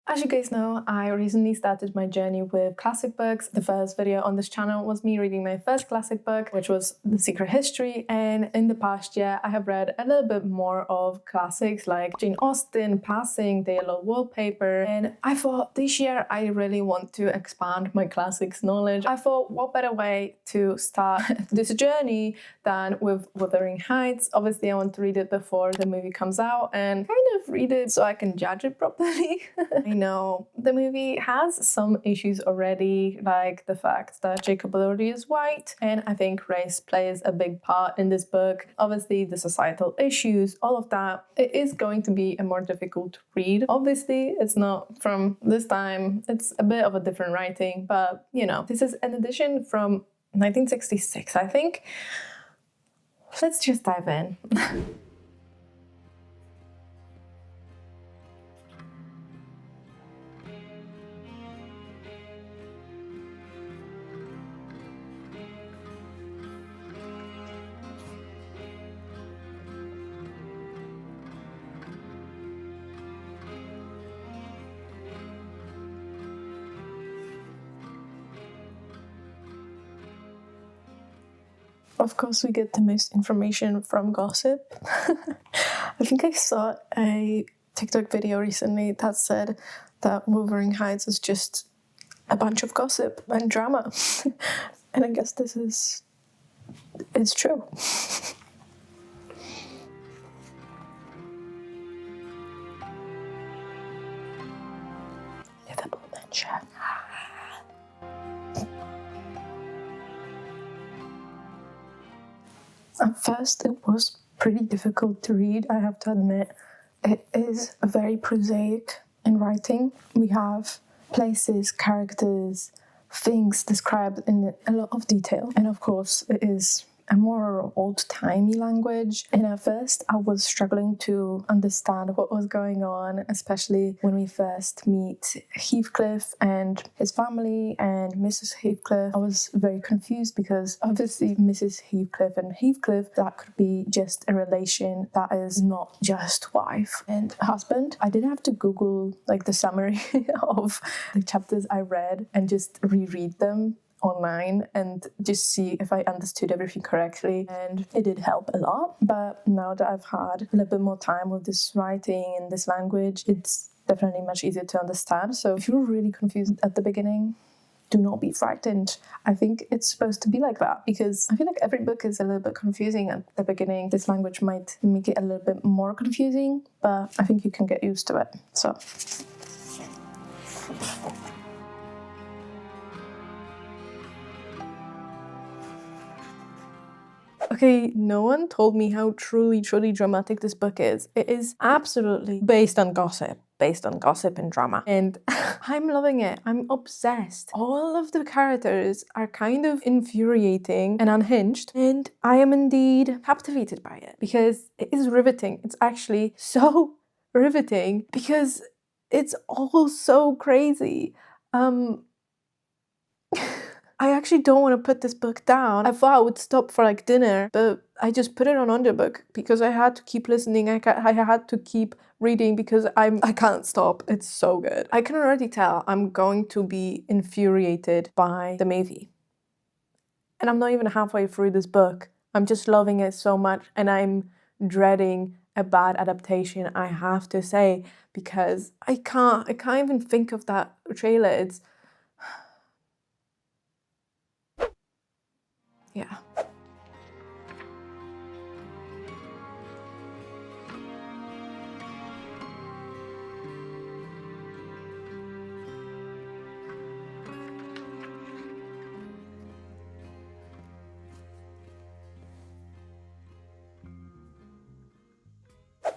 As you guys know, I recently started my journey with classic books. The first video on this channel was me reading my first classic book, which was The Secret History, and in the past year I have read a little bit more of classics like Jane Austen, Passing, The Yellow Wallpaper, and I thought this year I really want to expand my classics knowledge. I thought what better way to start this journey than with Wuthering Heights. Obviously I want to read it before the movie comes out and kind of read it so I can judge it properly. I know the movie has some issues already, like the fact that Jacob Elordi is white, and I think race plays a big part in this book. Obviously the societal issues, all of that. It is going to be a more difficult read. Obviously it's not from this time, it's a bit of a different writing, but you know, this is an edition from 1966, I think. Let's just dive in. Of course, we get the most information from gossip. I think I saw a TikTok video recently that said that Wuthering Heights is just a bunch of gossip and drama. And I guess it's true. Livable mention. At first, it was pretty difficult to read, I have to admit. It is very prosaic in writing. We have places, characters, things described in a lot of detail. And of course, it is a more old-timey language. And at first, I was struggling to understand what was going on, especially when we first meet Heathcliff and his family and Mrs. Heathcliff. I was very confused because obviously Mrs. Heathcliff and Heathcliff, that could be just a relation that is not just wife and husband. I did have to Google like the summary of the chapters I read and just reread them online and just see if I understood everything correctly, and it did help a lot. But now that I've had a little bit more time with this writing and this language, it's definitely much easier to understand. So if you're really confused at the beginning, do not be frightened. I think it's supposed to be like that because I feel like every book is a little bit confusing at the beginning. This language might make it a little bit more confusing, but I think you can get used to it. So okay, no one told me how truly dramatic this book is. It is absolutely based on gossip and drama. And I'm loving it. I'm obsessed. All of the characters are kind of infuriating and unhinged, and I am indeed captivated by it because it is riveting. It's actually so riveting because it's all so crazy. I actually don't want to put this book down. I thought I would stop for like dinner, but I just put it on audiobook because I had to keep listening. I had to keep reading because I can't stop. It's so good. I can already tell I'm going to be infuriated by the movie. And I'm not even halfway through this book. I'm just loving it so much, and I'm dreading a bad adaptation, I have to say, because I can't even think of that trailer. It's yeah.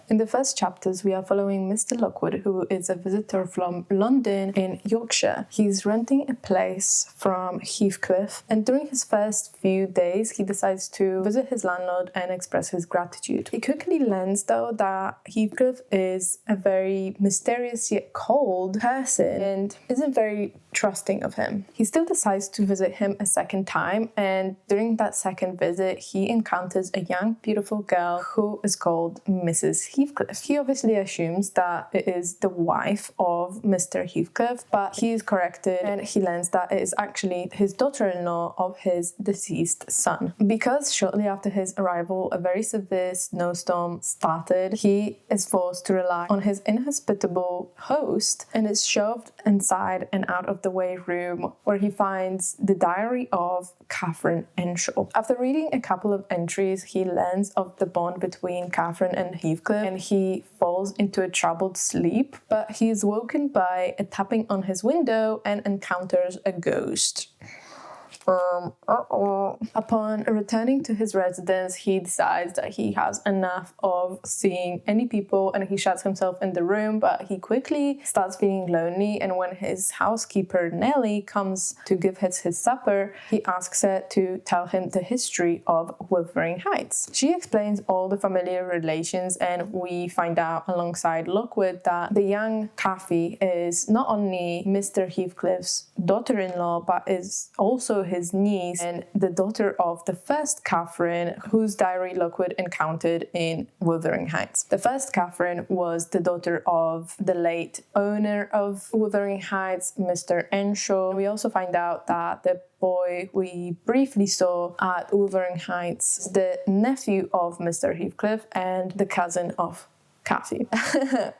In the first chapters, we are following Mr. Lockwood, who is a visitor from London in Yorkshire. He's renting a place from Heathcliff, and during his first few days, he decides to visit his landlord and express his gratitude. He quickly learns, though, that Heathcliff is a very mysterious yet cold person and isn't very trusting of him. He still decides to visit him a second time, and during that second visit, he encounters a young, beautiful girl who is called Mrs. Heathcliff. He obviously assumes that it is the wife of Mr. Heathcliff, but he is corrected and he learns that it is actually his daughter-in-law of his deceased son. Because shortly after his arrival, a very severe snowstorm started, he is forced to rely on his inhospitable host and is shoved inside an out-of-the-way room where he finds the diary of Catherine Earnshaw. After reading a couple of entries, he learns of the bond between Catherine and Heathcliff, and he falls into a troubled sleep, but he is woken by a tapping on his window and encounters a ghost. Upon returning to his residence, he decides that he has enough of seeing any people and he shuts himself in the room, but he quickly starts feeling lonely, and when his housekeeper Nellie comes to give his supper, he asks her to tell him the history of Wuthering Heights. She explains all the familiar relations, and we find out alongside Lockwood that the young Kathy is not only Mr. Heathcliff's daughter-in-law, but is also his niece and the daughter of the first Catherine, whose diary Lockwood encountered in Wuthering Heights. The first Catherine was the daughter of the late owner of Wuthering Heights, Mr. Earnshaw. We also find out that the boy we briefly saw at Wuthering Heights is the nephew of Mr. Heathcliff and the cousin of Kathy.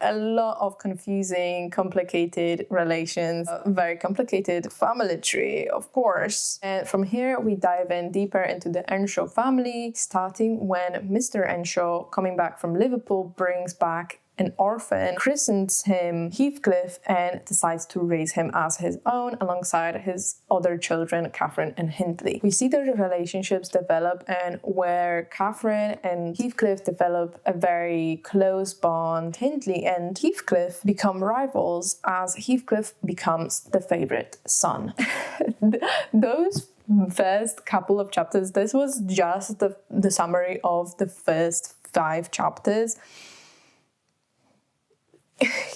A lot of confusing, complicated relations, very complicated family tree, of course. And from here, we dive in deeper into the Earnshaw family, starting when Mr. Earnshaw, coming back from Liverpool, brings back an orphan, christens him Heathcliff, and decides to raise him as his own alongside his other children, Catherine and Hindley. We see their relationships develop, and where Catherine and Heathcliff develop a very close bond, Hindley and Heathcliff become rivals as Heathcliff becomes the favorite son. Those first couple of chapters, this was just the summary of the first 5 chapters.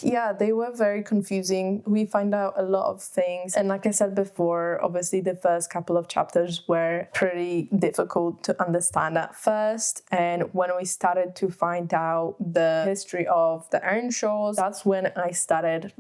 Yeah, they were very confusing. We find out a lot of things. And like I said before, obviously the first couple of chapters were pretty difficult to understand at first. And when we started to find out the history of the Earnshaws, that's when I started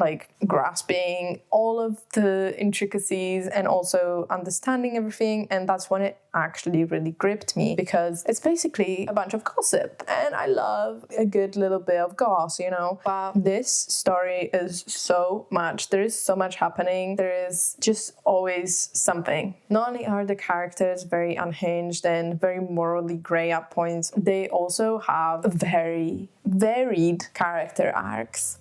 grasping all of the intricacies and also understanding everything. And that's when it actually really gripped me, because it's basically a bunch of gossip. And I love a good little bit of goss, But this story is so much. There is so much happening. There is just always something. Not only are the characters very unhinged and very morally grey at points, they also have very varied character arcs.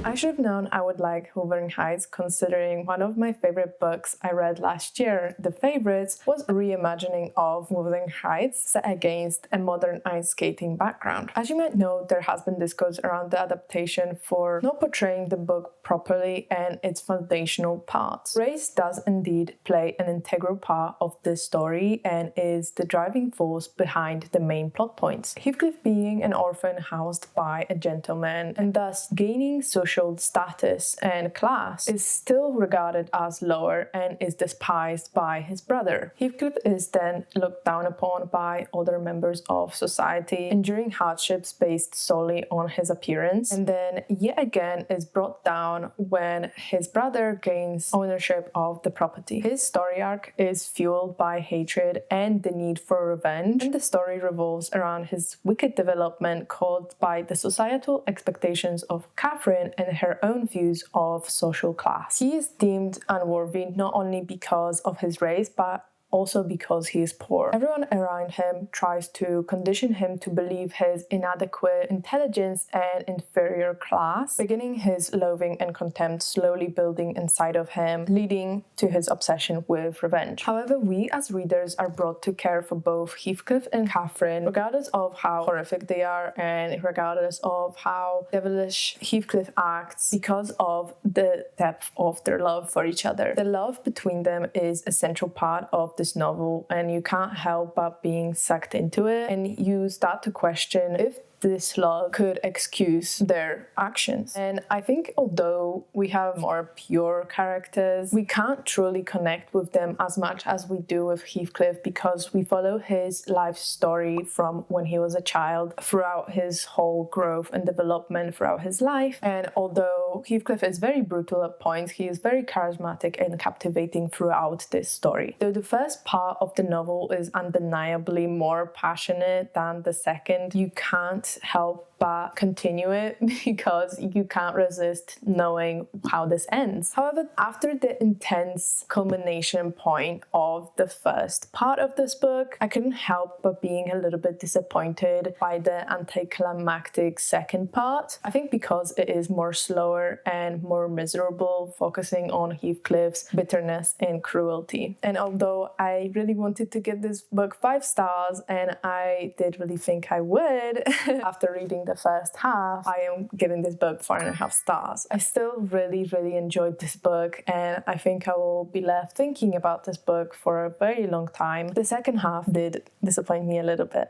I should have known I would like Wuthering Heights, considering one of my favorite books I read last year, The Favourites, was a reimagining of Wuthering Heights set against a modern ice skating background. As you might know, there has been discourse around the adaptation for not portraying the book properly and its foundational parts. Race does indeed play an integral part of this story and is the driving force behind the main plot points. Heathcliff being an orphan housed by a gentleman and thus gaining social status and class is still regarded as lower and is despised by his brother. Heathcliff is then looked down upon by other members of society, enduring hardships based solely on his appearance, and then yet again is brought down when his brother gains ownership of the property. His story arc is fueled by hatred and the need for revenge, and the story revolves around his wicked development caused by the societal expectations of Catherine and her own views of social class. He is deemed unworthy not only because of his race, but also because he is poor. Everyone around him tries to condition him to believe his inadequate intelligence and inferior class, beginning his loathing and contempt slowly building inside of him, leading to his obsession with revenge. However, we as readers are brought to care for both Heathcliff and Catherine, regardless of how horrific they are and regardless of how devilish Heathcliff acts, because of the depth of their love for each other. The love between them is a central part of the this novel and you can't help but being sucked into it, and you start to question if this love could excuse their actions. And I think although we have more pure characters, we can't truly connect with them as much as we do with Heathcliff, because we follow his life story from when he was a child throughout his whole growth and development throughout his life. And although Heathcliff is very brutal at points, he is very charismatic and captivating throughout this story. Though the first part of the novel is undeniably more passionate than the second, you can't help but continue it because you can't resist knowing how this ends. However, after the intense culmination point of the first part of this book, I couldn't help but being a little bit disappointed by the anticlimactic second part. I think because it is more slower and more miserable, focusing on Heathcliff's bitterness and cruelty. And although I really wanted to give this book 5 stars, and I did really think I would after reading the first half, I am giving this book 4.5 stars. I still really enjoyed this book, and I think I will be left thinking about this book for a very long time. The second half did disappoint me a little bit,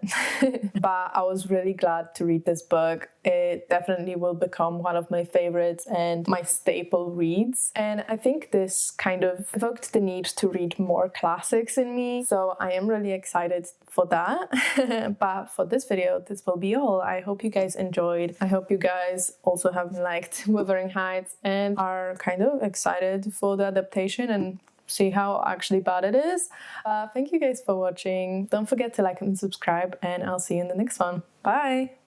but I was really glad to read this book. It definitely will become one of my favorites and my staple reads. And I think this kind of evoked the need to read more classics in me, so I am really excited for that. But for this video, this will be all. I hope you guys enjoyed. I hope you guys also have liked Wuthering Heights and are kind of excited for the adaptation and see how actually bad it is. Thank you guys for watching. Don't forget to like and subscribe, and I'll see you in the next one. Bye!